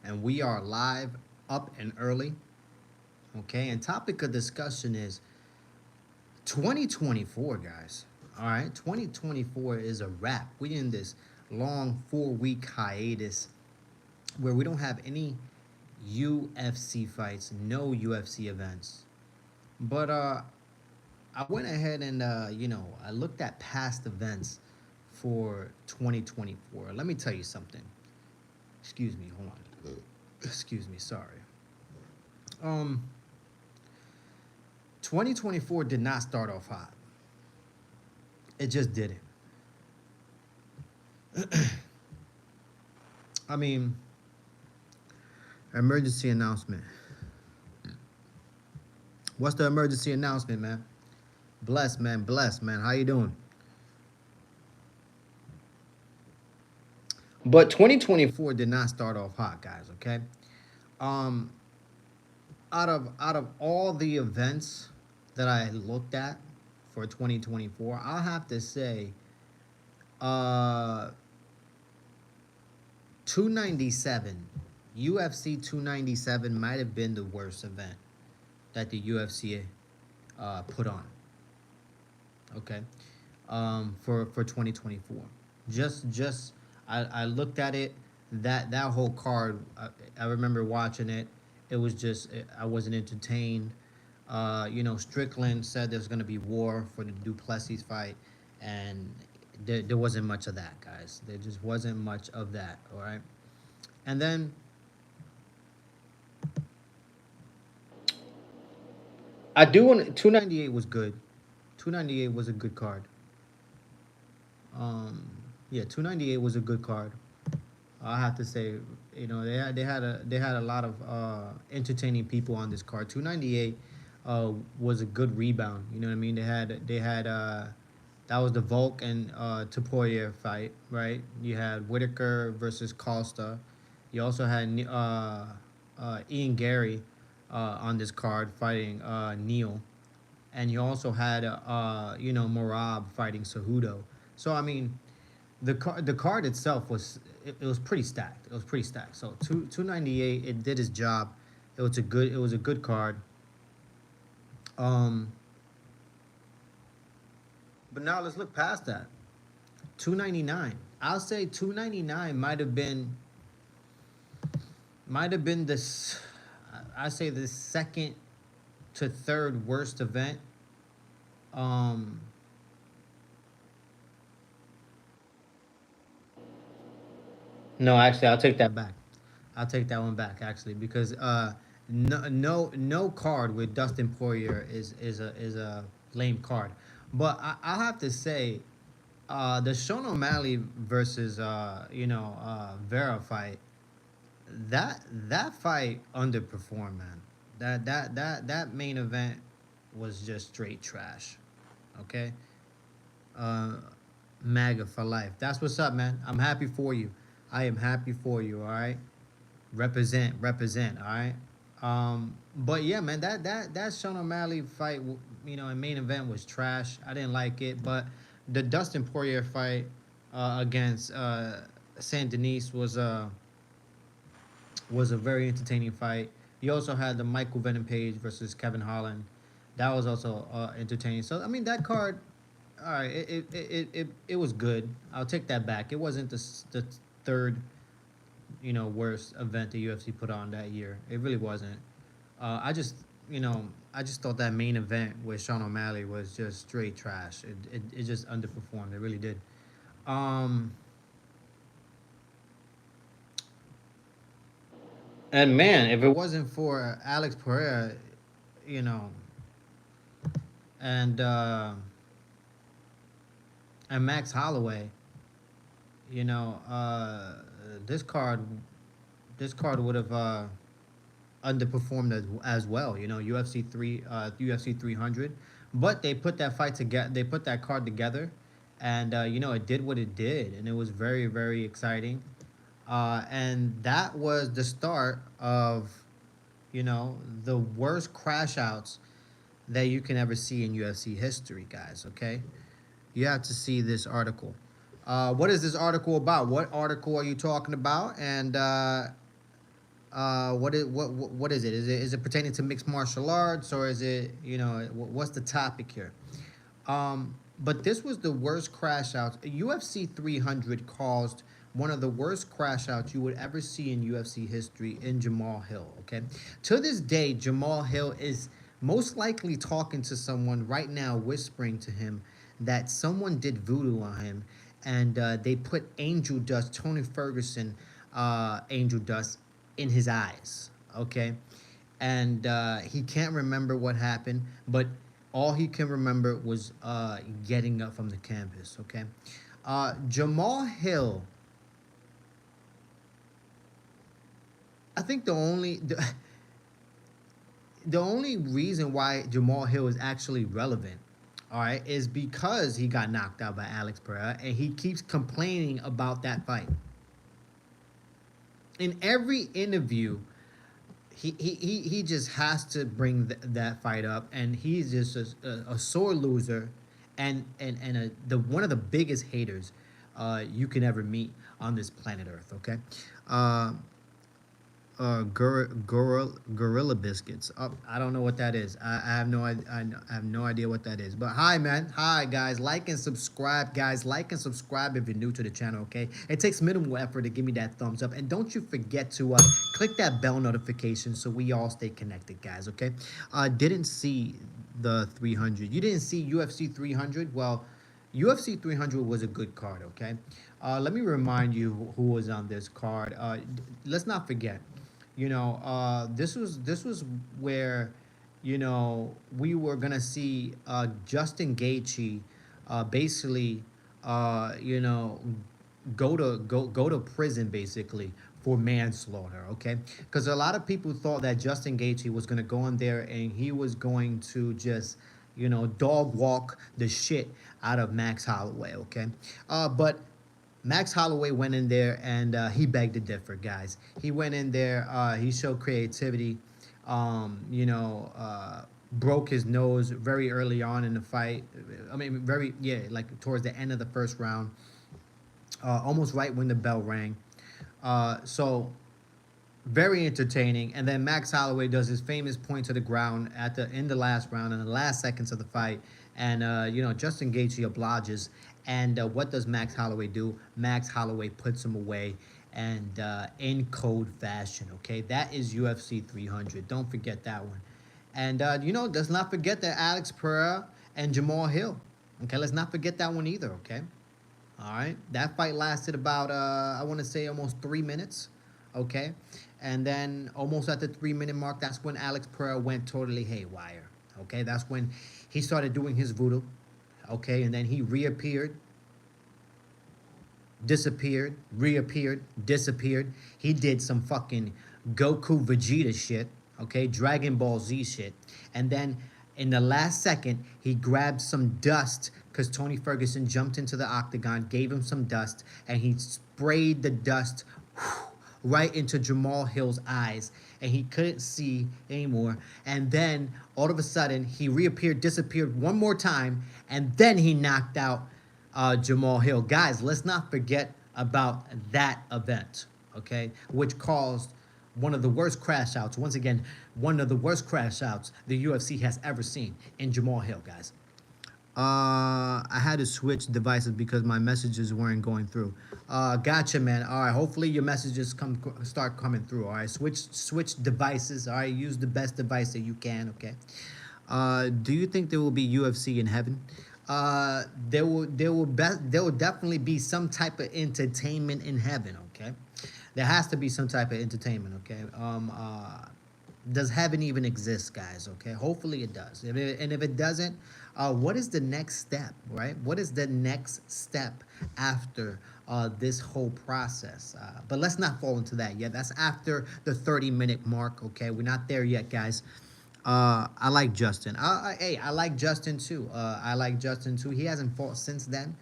and we are live, up and early. Okay, and topic of discussion is 2024, guys. All right, 2024 is a wrap. We in this long 4 week hiatus where we don't have any UFC fights, no UFC events. But I went ahead and I looked at past events for 2024. Let me tell you something. Excuse me, hold on. Excuse me, sorry. Um 2024 did not start off hot. It just didn't. I mean, emergency announcement. What's the emergency announcement, man? Bless, man. Bless, man. How you doing? But 2024 did not start off hot, guys. Okay. Um, out of all the events that I looked at for 2024, I'll have to say, uh, 297, UFC 297 might have been the worst event that the UFC put on. Okay, for 2024. Just I looked at it. That whole card, I remember watching it. It was just I wasn't entertained. Strickland said there's gonna be war for the Duplessis fight, and there wasn't much of that, guys. There just wasn't much of that. All right, and then I do want 298 was good. 298 was a good card. Um, yeah, 298 was a good card. I have to say, they had a lot of entertaining people on this card. 298 was a good rebound. You know what I mean? They had that was the Volk and Taporia fight, right? You had Whitaker versus Costa. You also had Ian Gary on this card fighting Neil, and you also had Morab fighting Cejudo. So I mean, the card itself it was pretty stacked. It was pretty stacked. So 298, it did its job. It was a good card. Um, but now let's look past that. 299. I'll say 299 might have been this. I say the second to third worst event. Um, no, actually, I'll take that back. I'll take that one back actually because no card with Dustin Poirier is a lame card, but I'll have to say the Sean O'Malley versus Vera fight, that fight underperformed, man. That main event was just straight trash. Okay, uh, MAGA for life. That's what's up, man. I'm happy for you. I am happy for you. All right. Represent, represent. All right. But yeah, man, that Sean O'Malley fight, in main event was trash. I didn't like it, but the Dustin Poirier fight against Saint Denis was a very entertaining fight. You also had the Michael Venom Page versus Kevin Holland. That was also entertaining. So I mean, that card, all right, it was good. I'll take that back. It wasn't the third worst event the UFC put on that year. It really wasn't. I just thought that main event with Sean O'Malley was just straight trash. It just underperformed. It really did. Um, and man, if it wasn't for Alex Pereira, you know, and uh, and Max Holloway, you know, uh, this card this card would have underperformed as well. UFC 300, but they put that fight together. They put that card together, and it did what it did, and it was very very exciting. And that was the start of the worst crash outs that you can ever see in UFC history, guys. Okay, you have to see this article. What is this article about? What article are you talking about? And What is it? Is it pertaining to mixed martial arts, or is it, what's the topic here? But this was the worst crash outs. UFC 300 caused one of the worst crash outs you would ever see in UFC history in Jamal Hill. Okay, to this day, Jamal Hill is most likely talking to someone right now, whispering to him that someone did voodoo on him, and they put angel dust, Tony Ferguson, angel dust, in his eyes. Okay, and he can't remember what happened, but all he can remember was getting up from the canvas. Okay, Jamal Hill. I think the only reason why Jamal Hill is actually relevant, all right, is because he got knocked out by Alex Pereira, and he keeps complaining about that fight. In every interview, he just has to bring that fight up, and he's just a sore loser, and the one of the biggest haters you can ever meet on this planet Earth. Okay, uh, gorilla biscuits. I don't know what that is. I have no I have no idea what that is. But hi, man. Hi, guys. Like and subscribe, guys. Like and subscribe if you're new to the channel. Okay, it takes minimal effort to give me that thumbs up, and don't you forget to click that bell notification so we all stay connected, guys. Okay. Didn't see the 300. You didn't see UFC 300. Well, UFC 300 was a good card. Okay. Let me remind you who was on this card. Let's not forget, this was where, we were gonna see Justin Gaethje, basically, go to prison basically for manslaughter. Okay, because a lot of people thought that Justin Gaethje was gonna go in there and he was going to just, dog walk the shit out of Max Holloway. Okay, but Max Holloway went in there and he begged to differ, guys. He went in there, he showed creativity, broke his nose very early on in the fight. I mean, yeah, like towards the end of the first round, almost right when the bell rang. So very entertaining. And then Max Holloway does his famous point to the ground in the last round, in the last seconds of the fight, and Justin Gaethje obliges. And what does Max Holloway do? Max Holloway puts him away, and in code fashion. Okay, that is UFC 300. Don't forget that one. And let's not forget that Alex Pereira and Jamal Hill. Okay, let's not forget that one either. Okay. All right, that fight lasted about I want to say almost 3 minutes. Okay, and then almost at the 3 minute mark, that's when Alex Pereira went totally haywire. Okay, that's when he started doing his voodoo. Okay, and then he reappeared, disappeared, reappeared, disappeared. He did some fucking Goku Vegeta shit, okay, Dragon Ball Z shit. And then in the last second, he grabbed some dust because Tony Ferguson jumped into the octagon, gave him some dust, and he sprayed the dust right into Jamal Hill's eyes, and he couldn't see anymore. And then all of a sudden, he reappeared, disappeared one more time, and then he knocked out Jamal Hill. Guys, let's not forget about that event, okay, which caused one of the worst crash outs. Once again, one of the worst crash outs the UFC has ever seen in Jamal Hill, guys. I had to switch devices because my messages weren't going through. Gotcha, man. All right, hopefully your messages start coming through. All right, switch devices. All right, use the best device that you can. Okay. Do you think there will be UFC in heaven? There will definitely be some type of entertainment in heaven. Okay, there has to be some type of entertainment. Okay. Does heaven even exist, guys? Okay, hopefully it does. And if it doesn't, what is the next step, right? What is the next step after this whole process? But let's not fall into that yet. That's after the 30-minute mark. Okay, we're not there yet, guys. I like Justin. Hey, I like Justin too. I like Justin too. He hasn't fought since then.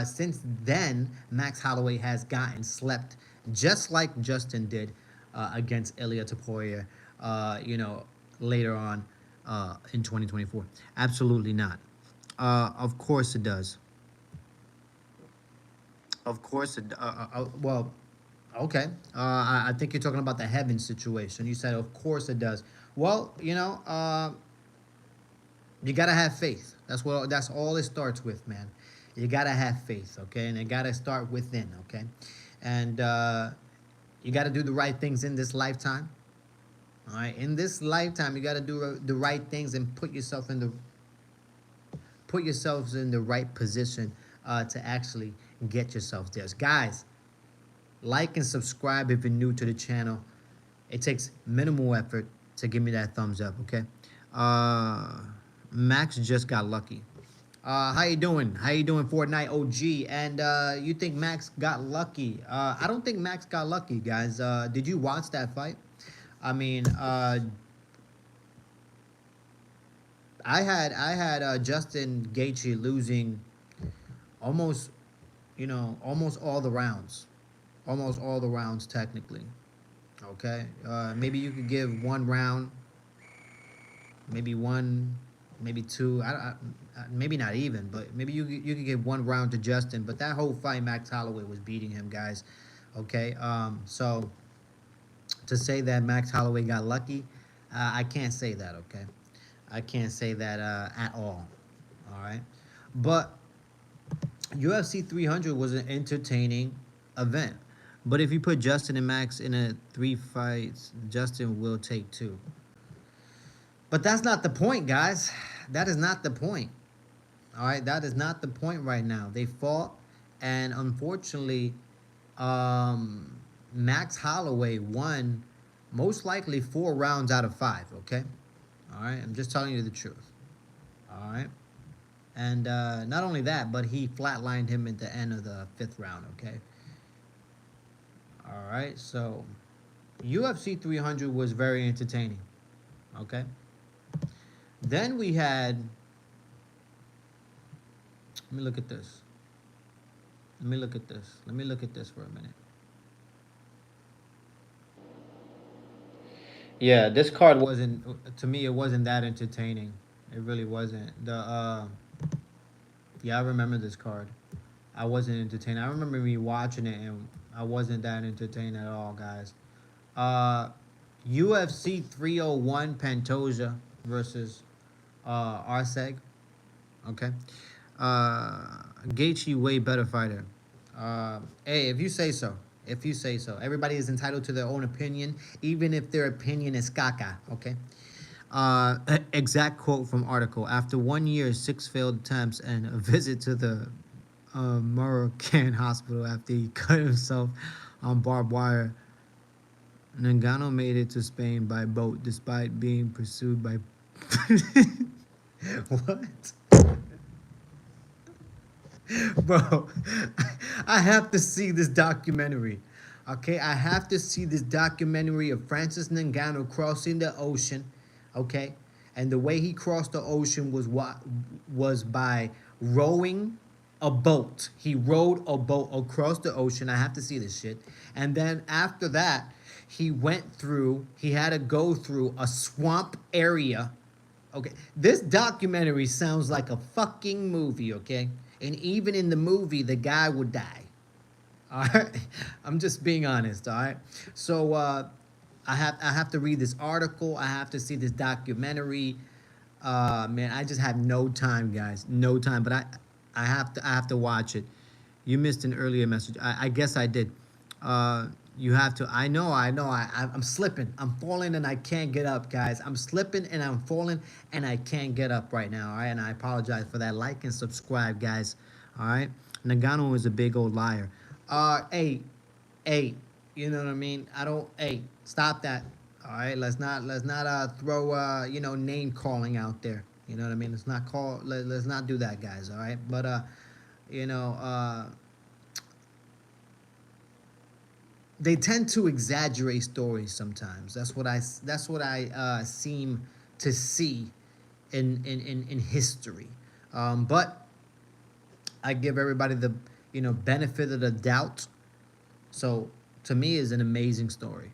Since then, Max Holloway has gotten slept, just like Justin did against Ilia Topuria. Later on in 2024. Absolutely not. Of course it does. Of course it. Well, Okay. I think you're talking about the heaven situation. You said, of course it does. Well, you gotta have faith. That's all it starts with, man. You gotta have faith, okay, and it gotta start within, okay, and you gotta do the right things in this lifetime. All right, in this lifetime, you gotta do the right things and put yourselves in the right position to actually get yourself there, guys. Like and subscribe if you're new to the channel. It takes minimal effort to give me that thumbs up, okay? Uh, Max just got lucky. How you doing? How you doing, Fortnite OG? And you think Max got lucky? I don't think Max got lucky, guys. Did you watch that fight? I mean, I had Justin Gaethje losing almost, almost all the rounds, almost all the rounds technically. Okay, maybe you could give one round, maybe one, maybe two. Maybe not even, but maybe you could give one round to Justin. But that whole fight, Max Holloway was beating him, guys. Okay, so to say that Max Holloway got lucky, I can't say that. Okay, I can't say that at all. All right, but UFC 300 was an entertaining event. But if you put Justin and Max in a three fights, Justin will take two. But that's not the point, guys. That is not the point. All right, that is not the point right now. They fought, and unfortunately, um, Max Holloway won most likely 4 rounds out of 5. Okay, all right. I'm just telling you the truth. All right, and not only that, but he flatlined him at the end of the 5th round. Okay, all right. So UFC 300 was very entertaining. Okay, then we had. Let me look at this. Let me look at this. Let me look at this for a minute. Yeah, this card wasn't to me. It wasn't that entertaining. It really wasn't. Yeah, I remember this card. I wasn't entertained. I remember me watching it and I wasn't that entertained at all, guys. Uh, UFC 301 Pantoja versus Arseg. Okay. Gaethje way better fighter. Hey, if you say so. If you say so. Everybody is entitled to their own opinion, even if their opinion is caca. Okay. Exact quote from article. After 1 year, 6 failed attempts, and a visit to the Moroccan hospital after he cut himself on barbed wire, Ngannou made it to Spain by boat despite being pursued by. What? Bro, I have to see this documentary. Okay, I have to see this documentary of Francis Ngannou crossing the ocean. Okay, and the way he crossed the ocean was by rowing a boat. He rowed a boat across the ocean. I have to see this shit. And then after that, he had to go through a swamp area. Okay, this documentary sounds like a fucking movie, okay? And even in the movie, the guy would die. All right, I'm just being honest. All right, so I have to read this article. I have to see this documentary. Man, I just have no time, guys. No time. But I have to watch it. You missed an earlier message. I guess I did. You have to. I know. I'm slipping. I'm falling and I can't get up, guys. I'm slipping and I'm falling and I can't get up right now. All right, and I apologize for that. Like and subscribe, guys. All right. Nagano is a big old liar. Hey, you know what I mean? I don't. Hey, stop that. All right, let's not throw name calling out there. You know what I mean? Let's not do that, guys. All right, but you know they tend to exaggerate stories sometimes. That's what I seem to see in history. But I give everybody the benefit of the doubt. So to me, is an amazing story.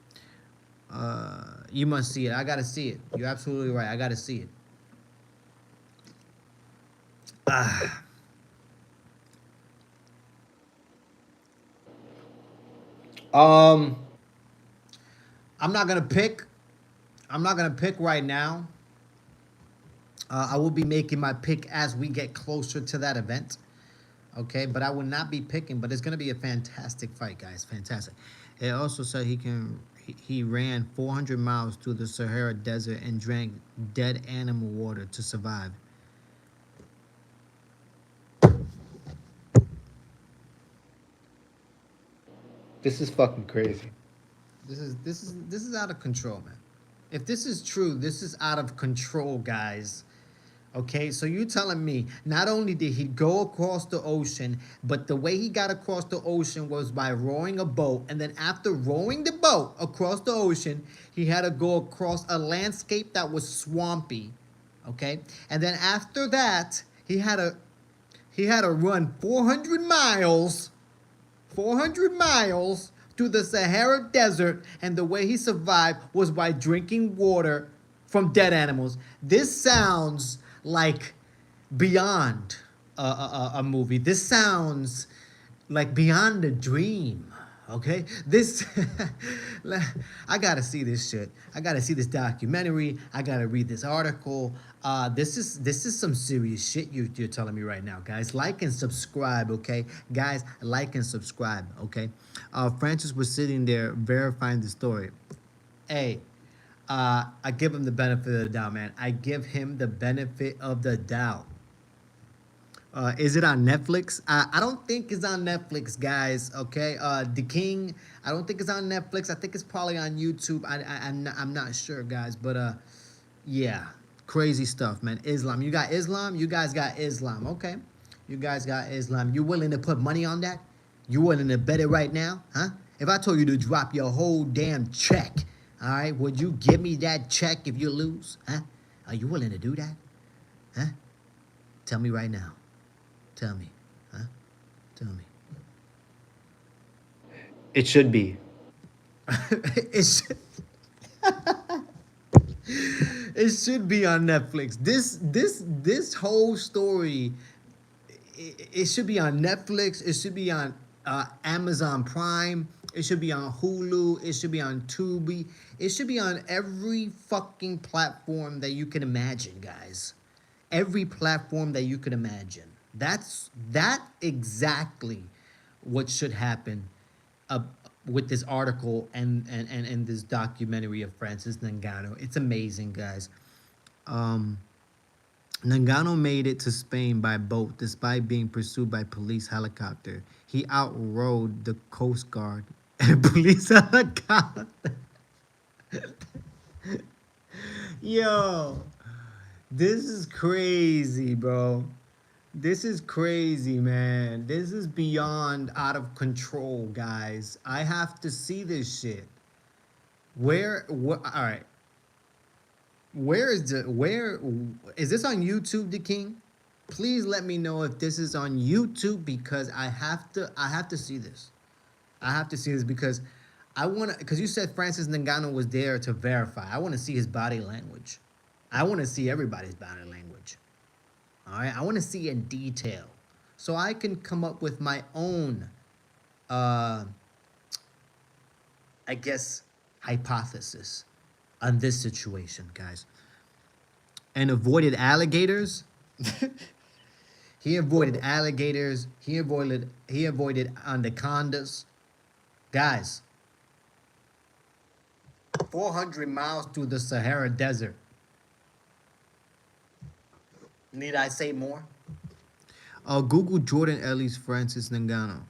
You must see it. I gotta see it. You're absolutely right. I gotta see it. Um, I'm not gonna pick. I'm not gonna pick right now. I will be making my pick as we get closer to that event. Okay, but I will not be picking. But it's gonna be a fantastic fight, guys. Fantastic. It also said he ran 400 miles through the Sahara Desert and drank dead animal water to survive. This is fucking crazy. This is out of control, man. If this is true, this is out of control, guys. Okay, so you telling me not only did he go across the ocean, but the way he got across the ocean was by rowing a boat, and then after rowing the boat across the ocean, he had to go across a landscape that was swampy. Okay, and then after that, he had to run 400 miles 400 miles through the Sahara Desert, and the way he survived was by drinking water from dead animals. This sounds like beyond a movie. This sounds like beyond a dream. Okay, this I gotta see this shit. I gotta see this documentary. I gotta read this article. This is some serious shit you're telling me right now, guys. Like and subscribe, okay, guys. Like and subscribe, okay. Francis was sitting there verifying the story. Hey, I give him the benefit of the doubt, man. I give him the benefit of the doubt. Is it on Netflix? I don't think it's on Netflix, guys. Okay. The King. I don't think it's on Netflix. I think it's probably on YouTube. I'm not sure, guys. But yeah, crazy stuff, man. Islam. You got Islam. You guys got Islam. Okay. You guys got Islam. You willing to put money on that? You willing to bet it right now, huh? If I told you to drop your whole damn check, all right, would you give me that check if you lose, huh? Are you willing to do that, huh? Tell me right now. Tell me, huh? Tell me. It should be. it should, it should be on Netflix. This whole story. It should be on Netflix. It should be on Amazon Prime. It should be on Hulu. It should be on Tubi. It should be on every fucking platform that you can imagine, guys. Every platform that you could imagine. That exactly what should happen uh, with this article and this documentary of Francis Ngannou. It's amazing, guys. Um, Ngannou made it to Spain by boat despite being pursued by police helicopter. He outrode the Coast Guard and police helicopter. Yo, this is crazy, bro. This is crazy, man. This is beyond out of control, guys. I have to see this shit. All right. Where is this on YouTube, the King? Please let me know if this is on YouTube because I have to see this. I have to see this because I want to because you said Francis Ngannou was there to verify. I want to see his body language. I want to see everybody's body language. All right, I want to see in detail so I can come up with my own uh I guess hypothesis on this situation, guys. And avoided alligators. He avoided alligators. He avoided anacondas. Guys, 400 miles through the Sahara Desert. Need I say more? Google Jordan Ellis Francis Ngannou.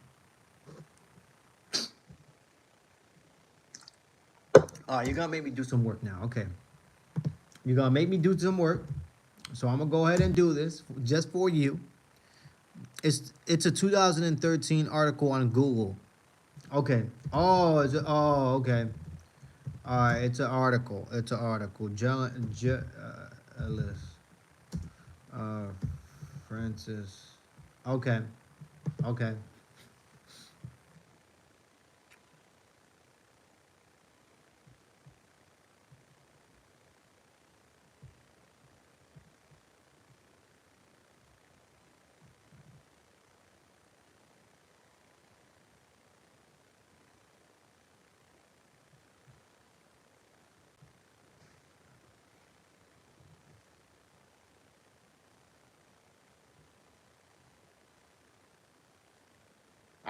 You're gonna make me do some work now. Okay. You're gonna make me do some work. So I'm gonna go ahead and do this just for you. It's a 2013 article on Google. Okay. Okay. All right. It's an article. It's an article. Ellis, uh, Francis. Okay. Okay.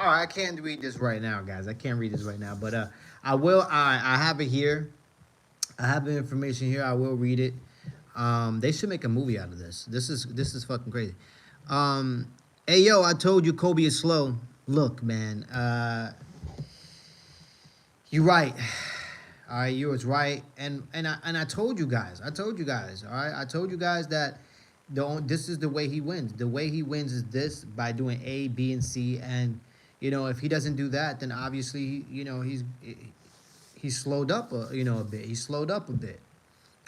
All right, I can't read this right now, guys. I can't read this right now, but I will. I have it here. I have the information here. I will read it. They should make a movie out of this. This is fucking crazy. Um, hey yo, I told you Kobe is slow. Look, man. You're right. All right, you was right, and I told you guys. I told you guys. All right, I told you guys that this is the way he wins. The way he wins is this by doing A, B, and C, and if he doesn't do that, then obviously he's slowed up a bit. He slowed up a bit,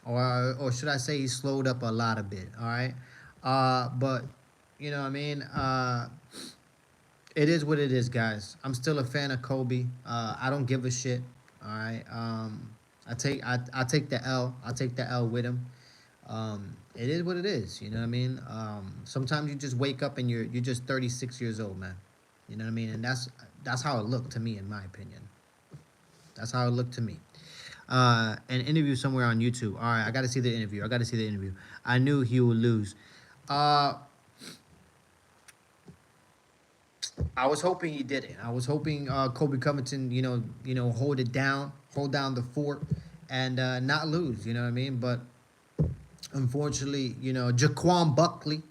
or should I say he slowed up a lot a bit. All right, but what I mean. It is what it is, guys. I'm still a fan of Kobe. I don't give a shit. All right. I take the L. I take the L with him. It is what it is. You know what I mean? Sometimes you just wake up and you're just 36 years old, man. You know what I mean? And that's how it looked to me, in my opinion. That's how it looked to me. An interview somewhere on YouTube. All right, I got to see the interview. I got to see the interview. I knew he would lose. I was hoping he didn't. I was hoping Kobe Covington, hold down the fort, and not lose. You know what I mean? But unfortunately, Jaquan Buckley,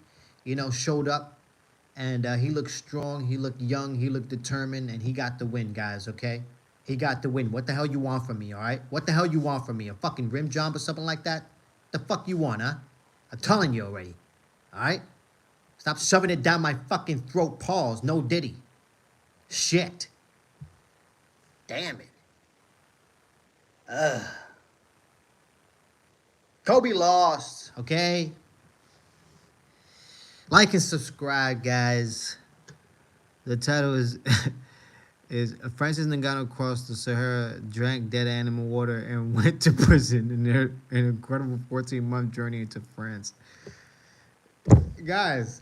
showed up, and he looked strong. He looked young. He looked determined, and he got the win, guys. Okay, he got the win. What the hell you want from me? All right, what the hell you want from me? A fucking rim job or something like that? The fuck you want, huh? I'm telling you already. All right. Stop shoving it down my fucking throat, pause. No Diddy. Shit. Damn it. Kobe lost, okay? Like and subscribe, guys. The title is is Francis Ngannou crossed the Sahara, drank dead animal water, and went to prison in an incredible 14-month journey into France. Guys,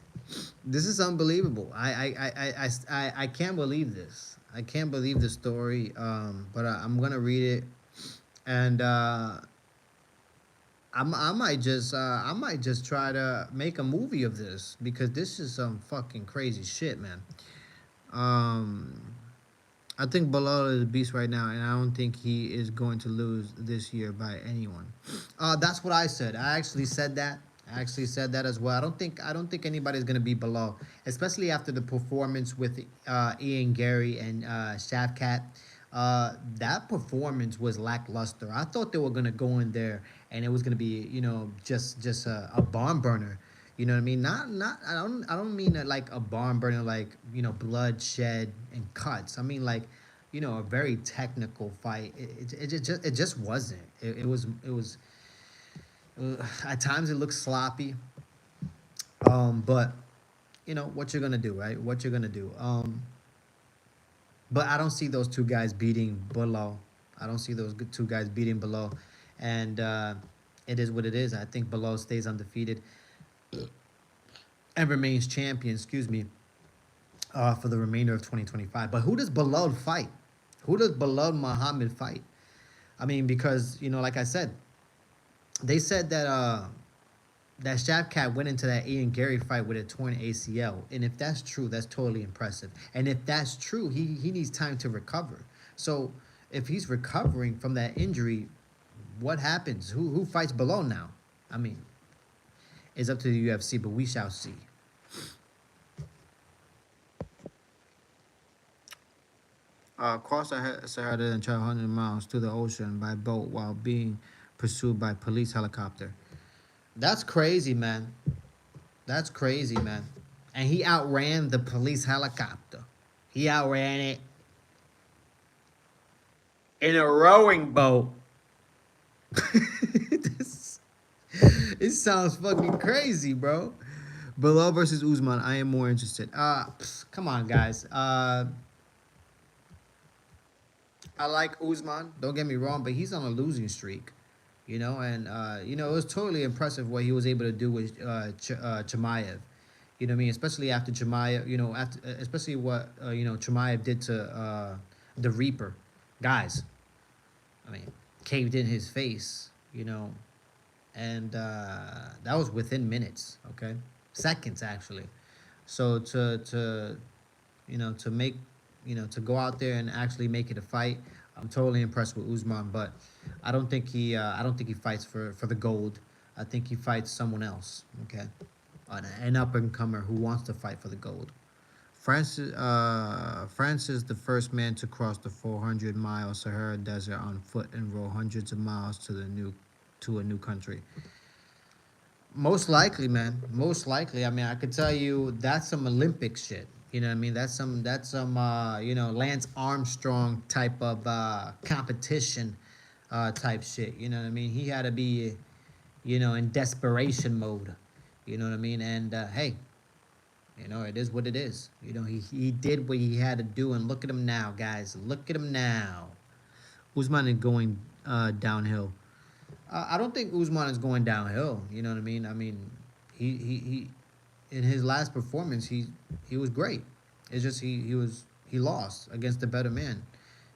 this is unbelievable. I can't believe this. I can't believe the story. But I'm gonna read it, and I might just try to make a movie of this because this is some fucking crazy shit, man. Um, I think Bilal is a beast right now, and I don't think he is going to lose this year by anyone. That's what I said. I actually said that. I actually said that as well. I don't think anybody's gonna be below, especially after the performance with Ian Gary and Shavkat. That performance was lackluster. I thought they were gonna go in there and it was gonna be just a barn burner. You know what I mean? Not I don't mean like a barn burner like bloodshed and cuts. I mean like a very technical fight. It just wasn't. It was at times it looks sloppy. But what you're gonna do, right? What you're gonna do. But I don't see those two guys beating below. I don't see those two guys beating below, and it is what it is. I think below stays undefeated and remains champion. Excuse me. For the remainder of 2025. But who does Belal fight? Who does Belal Muhammad fight? I mean, because like I said, they said that Shavkat went into that Ian Gary fight with a torn ACL, and if that's true, that's totally impressive. And if that's true, he needs time to recover. So if he's recovering from that injury, what happens? Who fights below now? I mean, it's up to the UFC, but we shall see. Crossed the Sahara and traveled 100 miles to the ocean by boat while being pursued by police helicopter. That's crazy, man. That's crazy, man. And he outran the police helicopter. He outran it in a rowing boat. this, it sounds fucking crazy, bro. Belal versus Usman. I am more interested. Come on, guys. I like Usman. Don't get me wrong, but he's on a losing streak. And it was totally impressive what he was able to do with Chimaev. You know what I mean? Especially after Chimaev, especially what Chimaev did to the Reaper, guys. I mean, caved in his face, and that was within minutes, okay, seconds actually. So to make to go out there and actually make it a fight. I'm totally impressed with Usman, but I don't think he fights for the gold. I think he fights someone else. Okay, an up and comer who wants to fight for the gold. France is the first man to cross the 400-mile Sahara Desert on foot and row hundreds of miles to a new country. Most likely, man. Most likely. I mean, I could tell you that's some Olympic shit. You know what I mean? That's some Lance Armstrong type of competition type shit. You know what I mean? He had to be, in desperation mode. You know what I mean? And hey, it is what it is. He did what he had to do, and look at him now, guys. Look at him now. Usman is going downhill. I don't think Usman is going downhill. You know what I mean? I mean, he in his last performance, he was great. It's just he lost against a better man.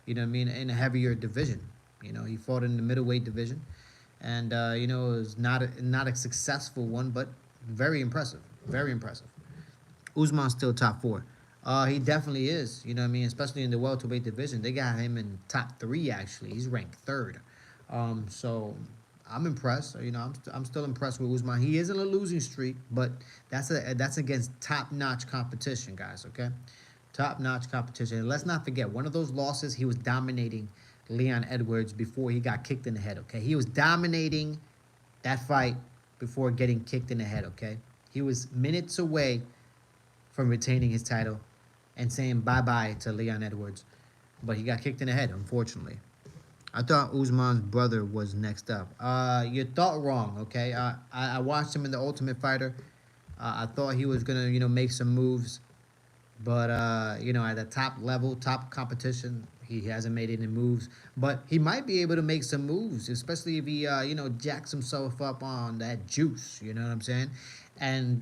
You know what I mean? In a heavier division. He fought in the middleweight division, and it was not a successful one, but very impressive. Very impressive. Usman's still top four. He definitely is. You know what I mean? Especially in the welterweight division, they got him in top three. Actually, he's ranked third. So I'm impressed. I'm still impressed with Usman. He is in a losing streak, but that's against top notch competition, guys. Okay, top notch competition. And let's not forget, one of those losses, he was dominating Leon Edwards before he got kicked in the head. Okay, he was dominating that fight before getting kicked in the head. Okay, he was minutes away from retaining his title and saying bye bye to Leon Edwards, but he got kicked in the head, unfortunately. I thought Usman's brother was next up. You thought wrong, okay? I watched him in the Ultimate Fighter. I thought he was gonna, make some moves, but at the top level, top competition, he hasn't made any moves. But he might be able to make some moves, especially if he, jacks himself up on that juice. You know what I'm saying? And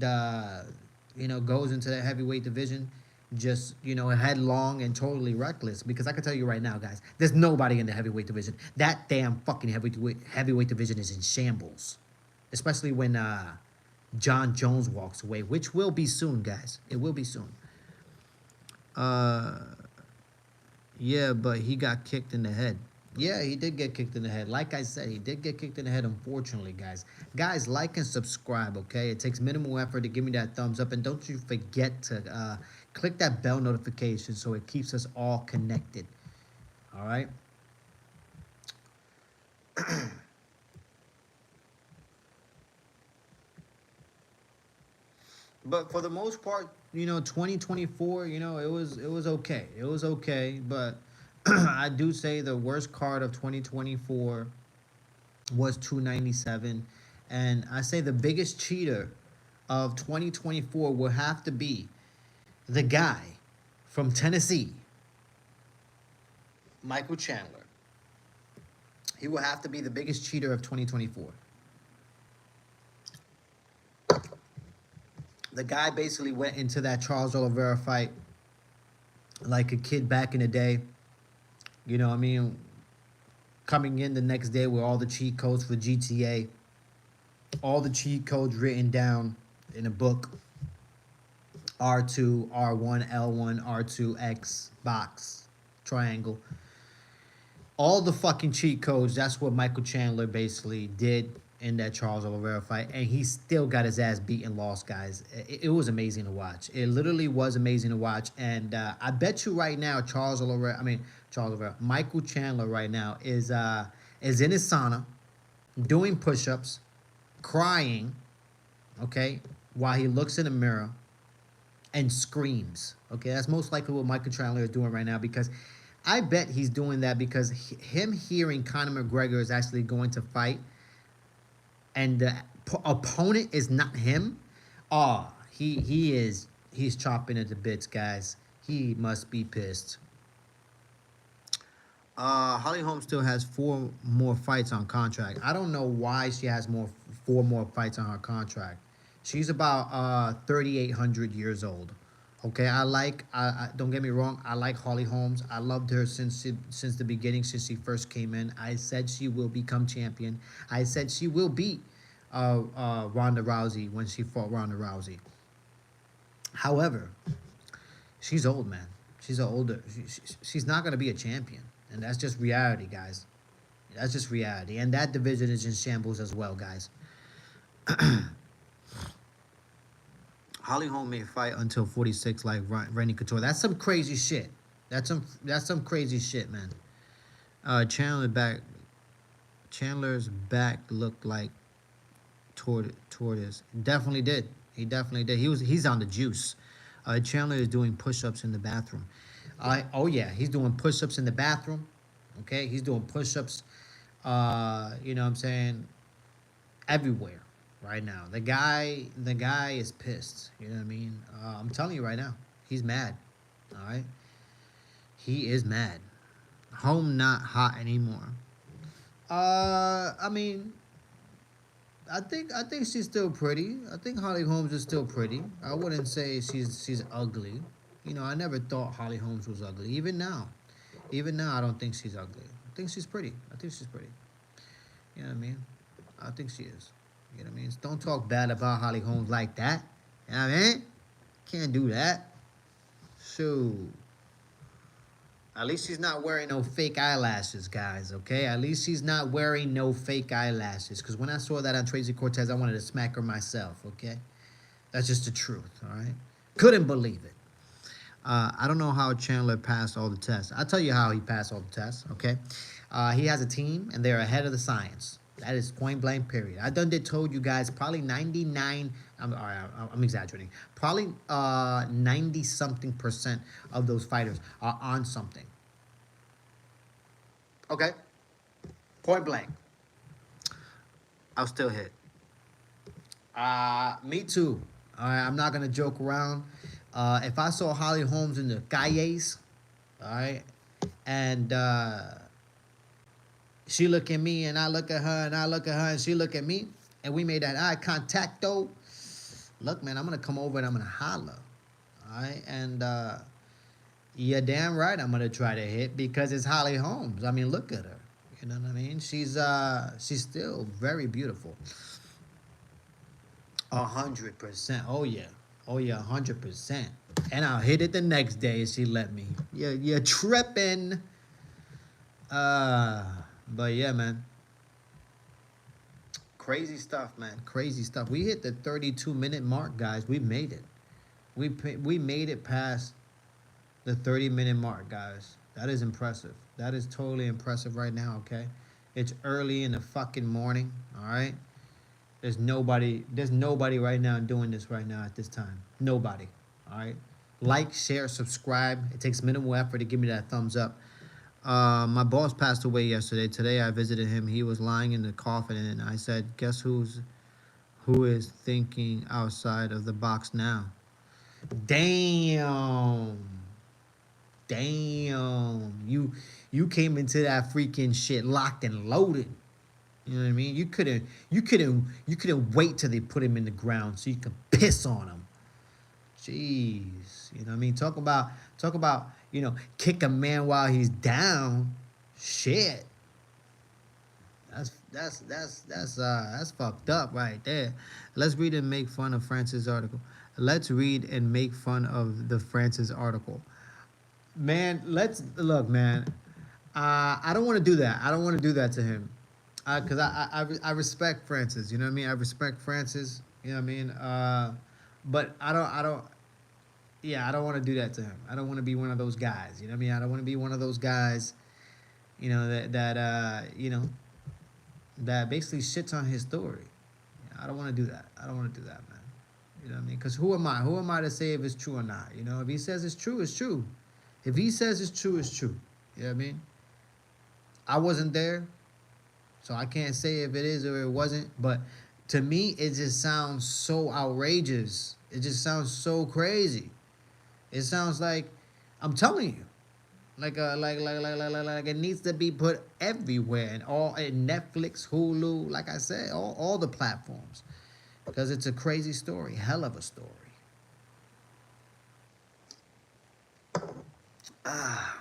goes into the heavyweight division just headlong and totally reckless, because I can tell you right now, guys, there's nobody in the heavyweight division. That damn fucking heavyweight division is in shambles, especially when John Jones walks away, which will be soon, guys. It will be soon. uh yeah, but he got kicked in the head. Yeah, he did get kicked in the head. Like I said, he did get kicked in the head, unfortunately, guys. Guys, like and subscribe, okay? It takes minimal effort to give me that thumbs up. And don't you forget to click that bell notification so it keeps us all connected. All right? But for the most part, 2024, it was okay. It was okay, but I do say the worst card of 2024 was 297, and I say the biggest cheater of 2024 will have to be the guy from Tennessee, Michael Chandler. He will have to be the biggest cheater of 2024. The guy basically went into that Charles Oliveira fight like a kid back in the day. You know what I mean? Coming in the next day with all the cheat codes for GTA, all the cheat codes written down in a book. R2, R1, L1, R2, X, box, triangle. All the fucking cheat codes. That's what Michael Chandler basically did in that Charles Oliveira fight, and he still got his ass beat and lost, guys. It was amazing to watch. It literally was amazing to watch, and I bet you right now, Charles Oliveira, Michael Chandler right now is in his sauna, doing push-ups, crying, okay, while he looks in the mirror and screams. Okay, that's most likely what Michael Chandler is doing right now, because I bet he's doing that because him hearing Conor McGregor is actually going to fight and the opponent is not him. Oh, he's chopping at the bits, guys. He must be pissed. Holly Holm still has 4 more fights on contract. I don't know why she has 4 more fights on her contract. She's about 3,800 years old. Okay, I don't get me wrong. I like Holly Holmes. I loved her since the beginning, since she first came in. I said she will become champion. I said she will beat Ronda Rousey when she fought Ronda Rousey. However, she's old, man. She's a older. She's not gonna be a champion, and that's just reality, guys. That's just reality, and that division is in shambles as well, guys. Holly Holm may fight until 46 like Randy Couture. That's some crazy shit. That's some crazy shit, man. Chandler back. Chandler's back looked like tortoise. Definitely did. He definitely did. He's on the juice. Chandler is doing push-ups in the bathroom. Oh yeah, he's doing push-ups in the bathroom. Okay, he's doing push-ups. You know what I'm saying, everywhere right now. The guy is pissed. You know what I mean? I'm telling you right now, he's mad. All right, he is mad. Home not hot anymore. I mean, I think she's still pretty. I think Holly Holmes is still pretty. I wouldn't say she's ugly. You know, I never thought Holly Holmes was ugly. Even now, I don't think she's ugly. I think she's pretty. I think she's pretty. You know what I mean? I think she is. You know what I mean? Don't talk bad about Holly Holmes like that. You know what I mean? Can't do that. So, at least she's not wearing no fake eyelashes, guys, okay? At least she's not wearing no fake eyelashes. Because when I saw that on Tracy Cortez, I wanted to smack her myself, okay? That's just the truth, all right? Couldn't believe it. I don't know how Chandler passed all the tests. I'll tell you how he passed all the tests, okay? He has a team, and they're ahead of the science. That is point blank, period. I done did told you guys probably 99, I'm exaggerating. Probably 90 something percent of those fighters are on something. Okay? Point blank. I'll still hit. Me too. All right, I'm not gonna joke around. If I saw Holly Holmes in the Calles, all right, and she look at me and I look at her and I look at her and she look at me and we made that eye contact though. Look, man, I'm gonna come over and I'm gonna holler. All right, and you're damn right I'm gonna try to hit because it's Holly Holmes. I mean, look at her. You know what I mean? She's still very beautiful. 100%. Oh yeah. Oh yeah, 100%. And I'll hit it the next day if she let me. You're tripping. Uh, but yeah, man. Crazy stuff, man. Crazy stuff. We hit the 32-minute mark, guys. We made it. We made it past the 30-minute mark, guys. That is impressive. That is totally impressive right now, okay? It's early in the fucking morning, all right? There's nobody right now doing this right now at this time. Nobody. All right. Like, share, subscribe. It takes minimal effort to give me that thumbs up. My boss passed away yesterday. Today I visited him. He was lying in the coffin, and I said, "Guess who is thinking outside of the box now?" Damn. Damn. You came into that freaking shit locked and loaded. You know what I mean? You couldn't wait till they put him in the ground so you could piss on him. Jeez. You know what I mean? Talk about, kick a man while he's down. Shit. That's fucked up right there. Let's read and make fun of Francis' article. Let's read and make fun of the Francis article. Man, let's look, man. I don't want to do that. I don't want to do that to him. Because I respect Francis. You know what I mean? I respect Francis. You know what I mean? But I don't. Yeah, I don't want to do that to him. I don't want to be one of those guys. You know what I mean? I don't want to be one of those guys. That basically shits on his story. I don't want to do that. I don't want to do that, man. You know what I mean? Because who am I? Who am I to say if it's true or not? You know, if he says it's true, it's true. If he says it's true, it's true. You know what I mean? I wasn't there, so I can't say if it is or it wasn't. But to me, it just sounds so outrageous. It just sounds so crazy. It sounds like, I'm telling you, like it needs to be put everywhere and all in Netflix, Hulu, like I said, all the platforms, because it's a crazy story, hell of a story. Ah,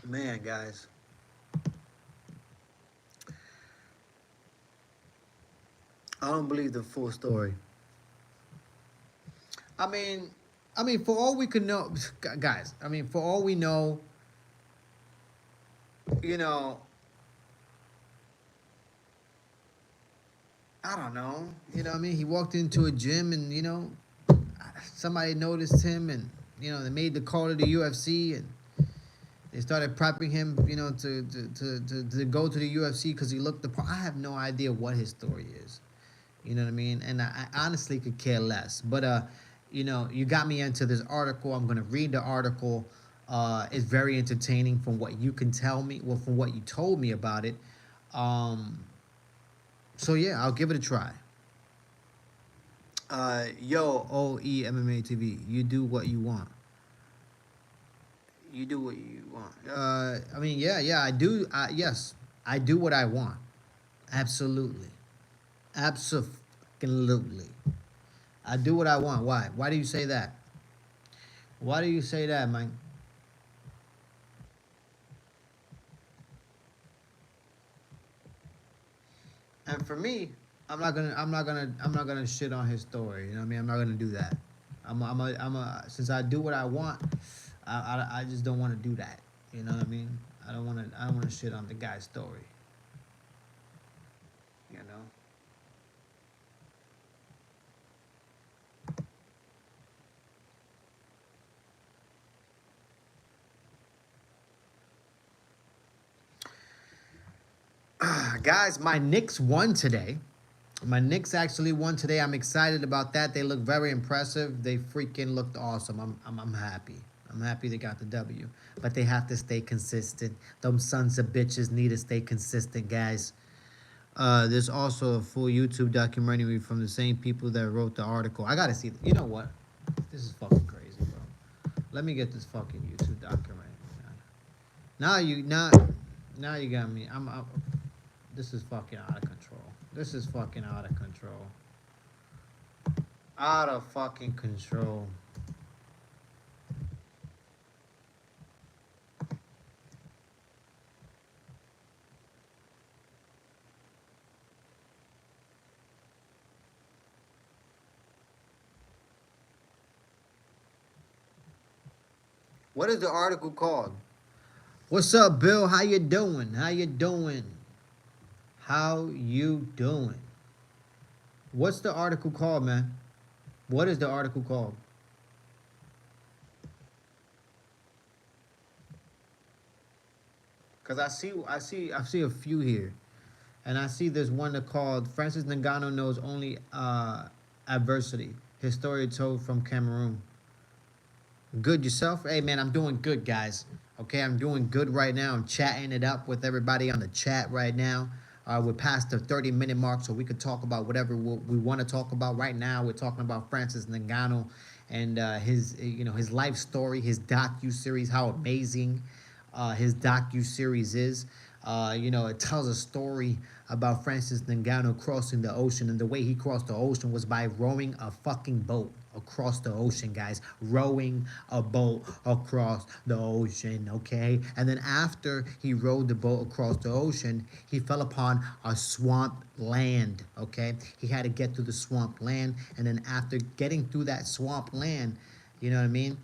man, guys, I don't believe the full story. I mean, I mean, for all we could know, guys. I mean, for all we know, you know, I don't know. You know what I mean? He walked into a gym and, somebody noticed him and, they made the call to the UFC and they started prepping him, to go to the UFC because he looked the part. I have no idea what his story is. You know what I mean? And I honestly could care less. But, you got me into this article. I'm going to read the article. It's very entertaining from what you can tell me, well, from what you told me about it. Um, so, yeah, I'll give it a try. Yo, OE MMA TV, you do what you want. You do what you want. I mean, yeah, I do. Yes, I do what I want. Absolutely. Absolutely. I do what I want. Why? Why do you say that? Why do you say that, man? And for me, I'm not gonna shit on his story. You know what I mean? I'm not gonna do that. Since I do what I want, I just don't want to do that. You know what I mean? I don't want to shit on the guy's story. You know. Guys, my Knicks won today. My Knicks actually won today. I'm excited about that. They look very impressive. They freaking looked awesome. I'm happy. I'm happy they got the W. But they have to stay consistent. Them sons of bitches need to stay consistent, guys. There's also a full YouTube documentary from the same people that wrote the article. I gotta see. You know what? This is fucking crazy, bro. Let me get this fucking YouTube documentary. Now you got me. This is fucking out of control. This is fucking out of control. Out of fucking control. What is the article called? What's up, Bill? How you doing? How you doing? How you doing? What's the article called, man? What is the article called? Cause I see a few here, and I see there's one that called Francis Ngannou knows only adversity. His story told from Cameroon. Good yourself? Hey man, I'm doing good, guys. Okay, I'm doing good right now. I'm chatting it up with everybody on the chat right now. We're past the 30-minute mark, so we could talk about whatever we want to talk about. Right now, we're talking about Francis Ngannou and his life story, his docu series, how amazing his docu series is. It tells a story about Francis Ngannou crossing the ocean, and the way he crossed the ocean was by rowing a fucking boat across the ocean, guys. Rowing a boat across the ocean, okay? And then after he rowed the boat across the ocean, he fell upon a swamp land, okay? He had to get through the swamp land, and then after getting through that swamp land, you know what I mean?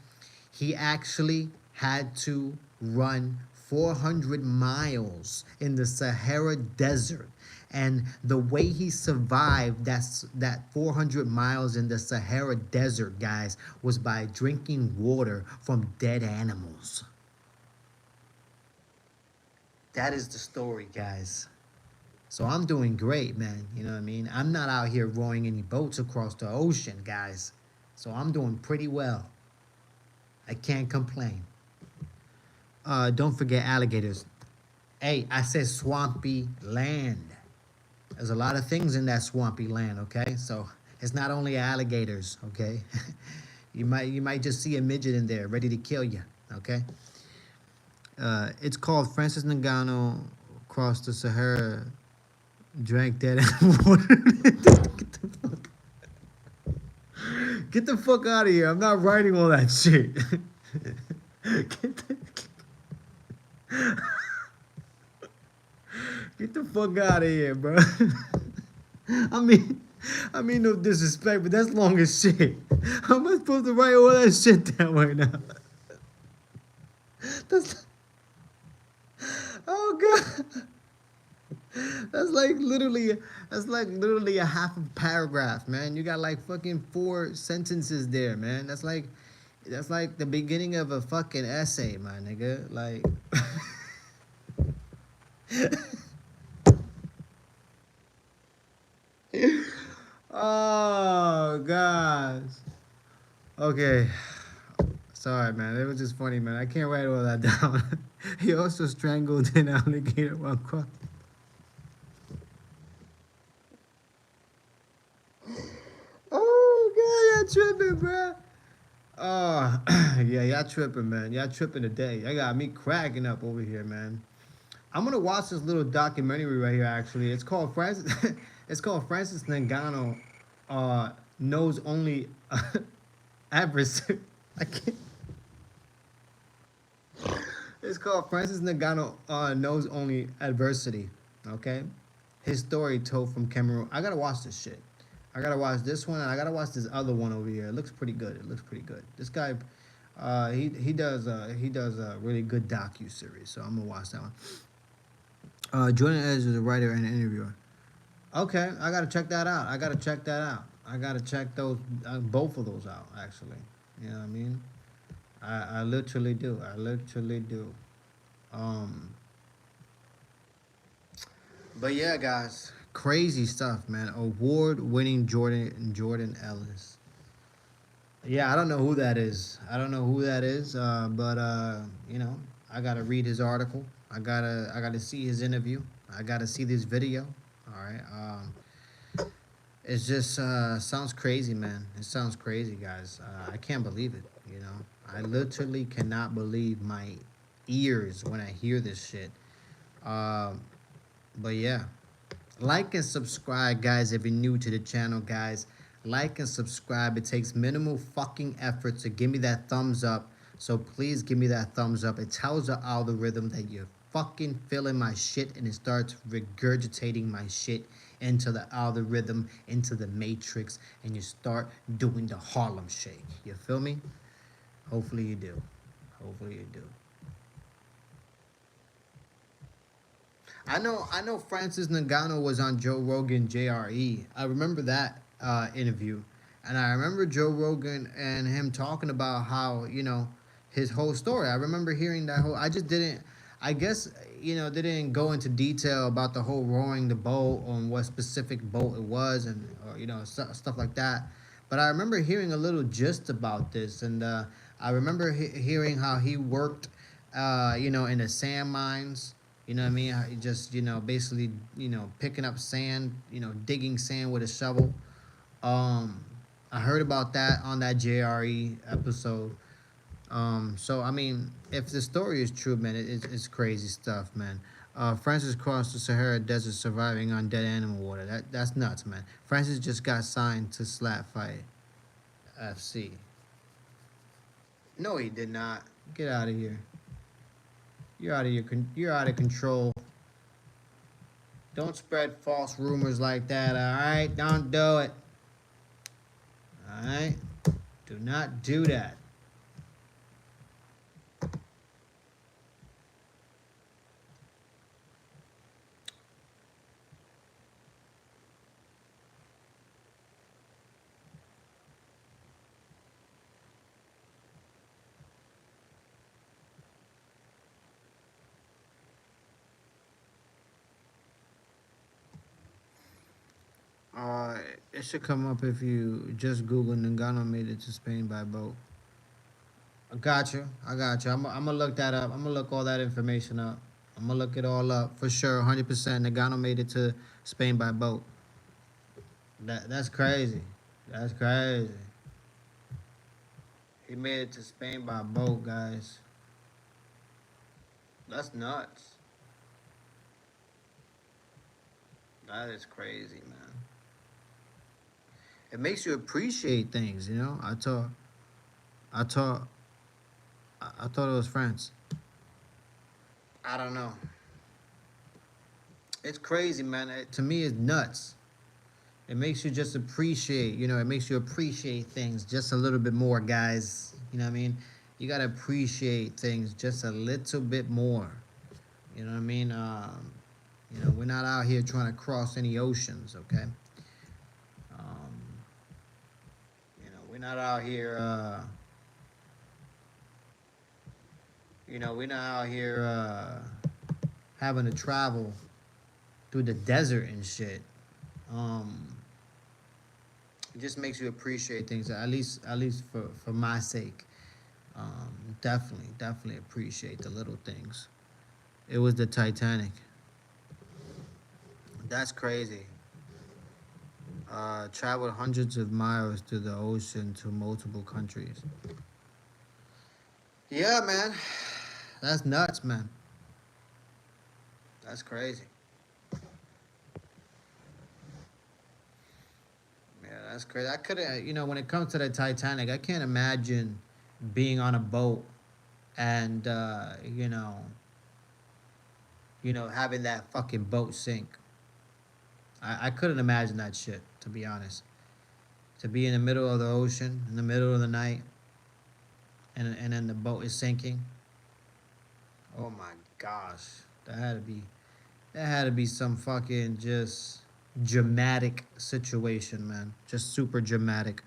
He actually had to run 400 miles in the Sahara Desert. And the way he survived that 400 miles in the Sahara Desert, guys, was by drinking water from dead animals. That is the story, guys. So I'm doing great, man. You know what I mean? I'm not out here rowing any boats across the ocean, guys. So I'm doing pretty well. I can't complain. Don't forget alligators. Hey, I said swampy land. There's a lot of things in that swampy land, okay? So it's not only alligators, okay? you might just see a midget in there ready to kill you, okay? It's called Francis Ngannou crossed the Sahara, drank dead animal water. Get the fuck out of here! I'm not writing all that shit. Get the, get the fuck out of here, bro. I mean, I mean, no disrespect, but that's long as shit. How am I supposed to write all that shit down right now? That's oh god. That's like literally that's like literally a half a paragraph, man. You got like fucking four sentences there, man. That's like the beginning of a fucking essay, my nigga. Like oh gosh. Okay. Sorry, man. It was just funny, man. I can't write all that down. He also strangled an alligator while crossing. Oh god, y'all tripping, bro. Oh yeah, y'all tripping, man. Y'all tripping today. Y'all got me cracking up over here, man. I'm gonna watch this little documentary right here. Actually, it's called Francis. It's called Francis Ngannou knows only adversary. I can't. It's called Francis Ngannou knows only adversity. Okay, his story told from Cameroon. I gotta watch this shit. I gotta watch this one, and I gotta watch this other one over here. It looks pretty good. It looks pretty good. This guy, he does a really good docu series. So I'm gonna watch that one. Jordan Edge is a writer and an interviewer. Okay, I gotta check that out. I gotta check that out. I gotta check those both of those out. Actually, you know what I mean. I literally do. I literally do. Um, but yeah, guys, crazy stuff, man. Award-winning Jordan Ellis. Yeah, I don't know who that is. I don't know who that is. But you know, I gotta read his article. I gotta see his interview. I gotta see this video. All right. It's just sounds crazy, man. It sounds crazy, guys. I can't believe it. You know, I literally cannot believe my ears when I hear this shit. Um, but yeah, like and subscribe, guys. If you're new to the channel, guys, like and subscribe. It takes minimal fucking effort to give me that thumbs up. So please give me that thumbs up. It tells the algorithm that you're fucking feeling my shit, and it starts regurgitating my shit into the algorithm, into the matrix, and you start doing the Harlem Shake. You feel me? Hopefully you do. Hopefully you do. I know Francis Ngannou was on Joe Rogan JRE. I remember that interview. And I remember Joe Rogan and him talking about how, you know, his whole story. I remember hearing that whole I just didn't I guess, you know, they didn't go into detail about the whole rowing the boat on what specific boat it was and or, you know, stuff like that. But I remember hearing a little gist about this and I remember hearing how he worked you know, in the sand mines. You know what I mean? How he just, you know, basically, you know, picking up sand, you know, digging sand with a shovel. Um, I heard about that on that JRE episode. So I mean, if the story is true, man, it's crazy stuff, man. Francis crossed the Sahara Desert surviving on dead animal water. That's nuts, man. Francis just got signed to Slap Fight FC. No, he did not. Get out of here. You're out of control. Don't spread false rumors like that. All right, don't do it. All right, do not do that. Uh, it should come up if you just Google Nagano made it to Spain by boat. I got you. I got you. I'm gonna look that up. I'm gonna look all that information up. I'm gonna look it all up for sure. 100%. Nagano made it to Spain by boat. That's crazy. That's crazy. He made it to Spain by boat, guys. That's nuts. That is crazy, man. It makes you appreciate things, you know. I thought, I thought it was France. I don't know. It's crazy, man. To me, it's nuts. It makes you just appreciate, you know, it makes you appreciate things just a little bit more, guys. You know what I mean? You gotta appreciate things just a little bit more. You know what I mean? You know, we're not out here trying to cross any oceans, okay? Um, you know, we're not out here. You know, we're not out here having to travel through the desert and shit. Um, it just makes you appreciate things. At least for my sake. Definitely appreciate the little things. It was the Titanic. That's crazy. Traveled hundreds of miles through the ocean to multiple countries. Yeah, man. That's nuts, man. That's crazy. Yeah, that's crazy. I couldn't, you know, when it comes to the Titanic, I can't imagine being on a boat and, having that fucking boat sink. I couldn't imagine that shit, to be honest. To be in the middle of the ocean, in the middle of the night, and then the boat is sinking. Oh my gosh, that had to be that had to be some fucking just dramatic situation, man. Just super dramatic.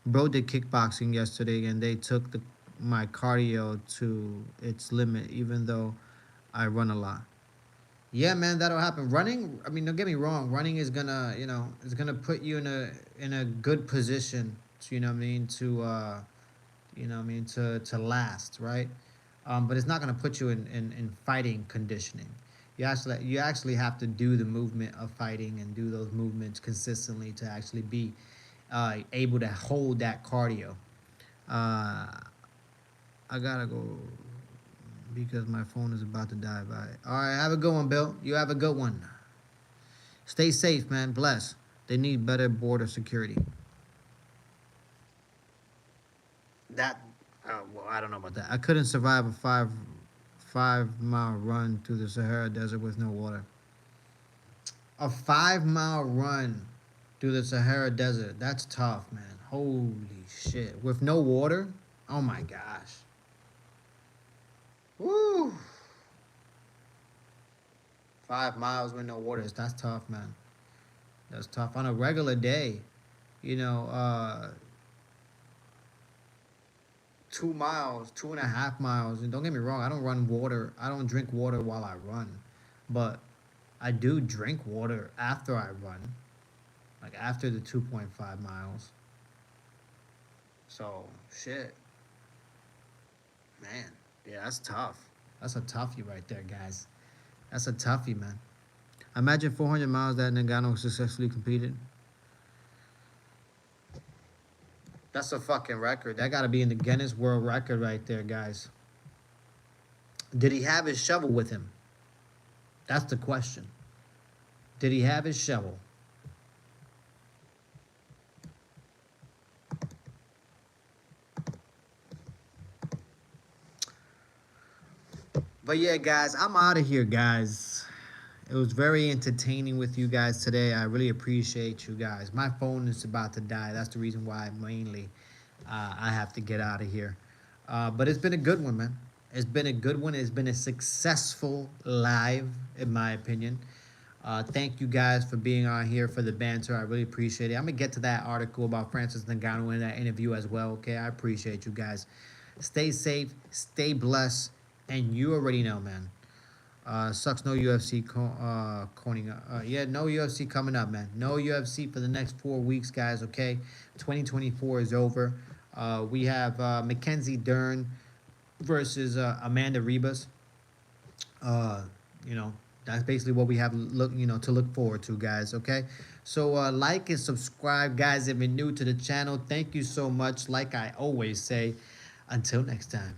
Bro did kickboxing yesterday, and they took my cardio to its limit, even though I run a lot. Yeah, man, that'll happen. Running, I mean, don't get me wrong. Running is gonna, is gonna put you in a good position. To, you know what I mean? To to last, right? But it's not going to put you in fighting conditioning. You actually have to do the movement of fighting and do those movements consistently to actually be able to hold that cardio. Uh, I gotta go because my phone is about to die. Bye. All right, have a good one, Bill. You have a good one. Stay safe, man. Bless. They need better border security. That well, I don't know about that. I couldn't survive a 5 mile run through the Sahara Desert with no water. A 5 mile run through the Sahara Desert. That's tough, man. Holy shit. With no water? Oh my gosh. Woo. 5 miles with no water. That's tough, man. That's tough. On a regular day, you know, 2 miles, 2.5 miles. And don't get me wrong, I don't run water. I don't drink water while I run. But I do drink water after I run, like after the 2.5 miles. So, shit. Man. Yeah, that's tough. That's a toughie right there, guys. That's a toughie, man. Imagine 400 miles that Nagano successfully completed. That's a fucking record. That got to be in the Guinness World Record right there, guys. Did he have his shovel with him? That's the question. Did he have his shovel? But yeah, guys, I'm out of here, guys. It was very entertaining with you guys today. I really appreciate you guys. My phone is about to die. That's the reason why mainly I have to get out of here. But it's been a good one, man. It's been a good one. It's been a successful live, in my opinion. Thank you guys for being on here for the banter. I really appreciate it. I'm gonna get to that article about Francis Ngannou in that interview as well. Okay, I appreciate you guys. Stay safe, stay blessed, and you already know, man. Sucks no UFC coning. Yeah, no UFC coming up, man. No UFC for the next 4 weeks, guys. Okay, 2024 is over. We have Mackenzie Dern versus Amanda Ribas. Uh, you know, that's basically what we have to look forward to, guys. Okay, so like and subscribe, guys, if you're new to the channel. Thank you so much. Like I always say, until next time.